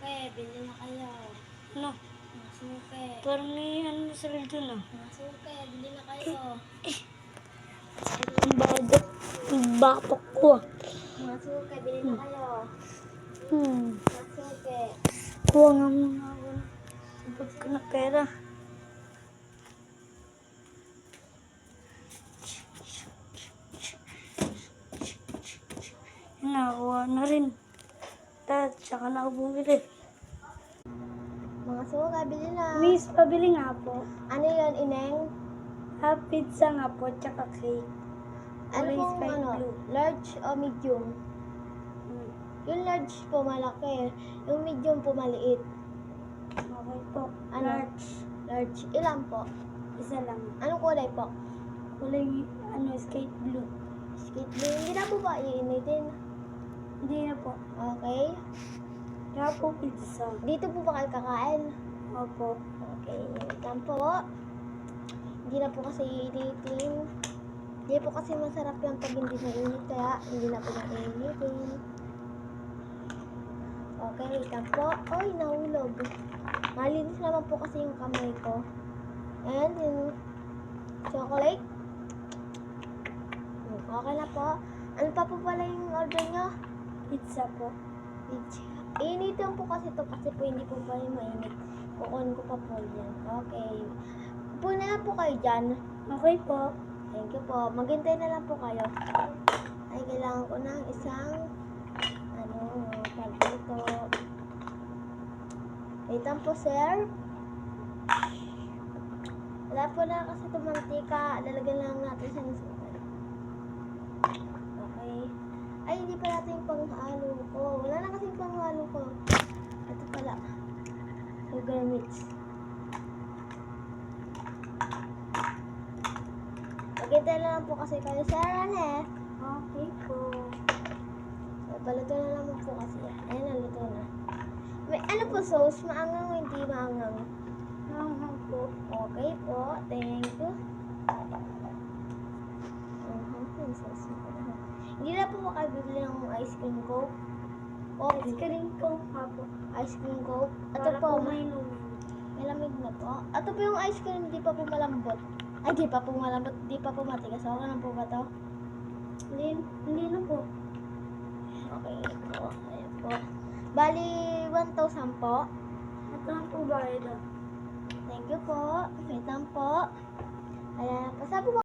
suke, bili na kayo. Ano? Mga suke. Parang may ano sa dun ah. Mga suke, bili na kayo. Ang bago. Ang batok ko ah. Mga suke, bili na kayo. Mga suke. Kuha nga muna ako. Sabag ko na pera. Nakuha na rin. Tsaka na ako bumili. Mga suke, bili na. Miss, pabili nga po. Ano yun, Ineng? Pizza nga po, tsaka cake. Ano Kulay pong sky ano? blue. Large o medium? Yung large po malaki. Yung medium po maliit. Okay po. Ano? Large. Large. Ilan po? Isa lang. Anong kulay po? Kulay, skate blue. Skate blue. Hindi na po ba iinitin? Hindi na po. Okay. Kaya po pizza. Dito po ba kayo kakain? Opo. Okay. Yan po. Hindi na po kasi iinitin. Hindi po kasi masarap yung pag hindi mainit. Kaya hindi na po iinitin. Okay. Wait lang po. Oy, nahulog. Malinis naman po kasi yung kamay ko. And yung chocolate. Okay na po. Ano pa po pala yung order nyo? Pizza po. Pizza. Initin po kasi to kasi po hindi po pa yung mainit. Kukunin ko pa po yan. Okay. Kupunin na lang po kayo dyan. Okay po. Thank you po. Maghintay na lang po kayo. Ay, kailangan ko ng isang tag dito. Wait lang po, sir. Wala po na kasi ito mantika. Lalagyan lang natin siya ng sukal. Okay. Ay, hindi pa natin yung panghalo ko. Wala na kasi yung panghalo ko. Ito pala. Sugar mix. Maghintay na lang po kasi kayo, sir. Okay po. So, paluto na naman po kasi. Ayan, naluto na. May ano po sauce? Maangang o hindi maangang? Maanghang po. Okay po. Thank you. Yung sauce mo. Hindi na po makabili ng ice cream coke. Ice cream ko nga po. Ice cream coke. Ito Para po. po may inumin. May lamig na po. Ito po yung ice cream. Di pa po malambot. Ay, di pa po malambot. Di pa po matigas. Okay na po ba to? Hindi na po. Okay po. Ayan po. Bali, 1,000 po. Ito lang po bayad ah. Thank you po. Wait lang po. Ayan. Pasabi po.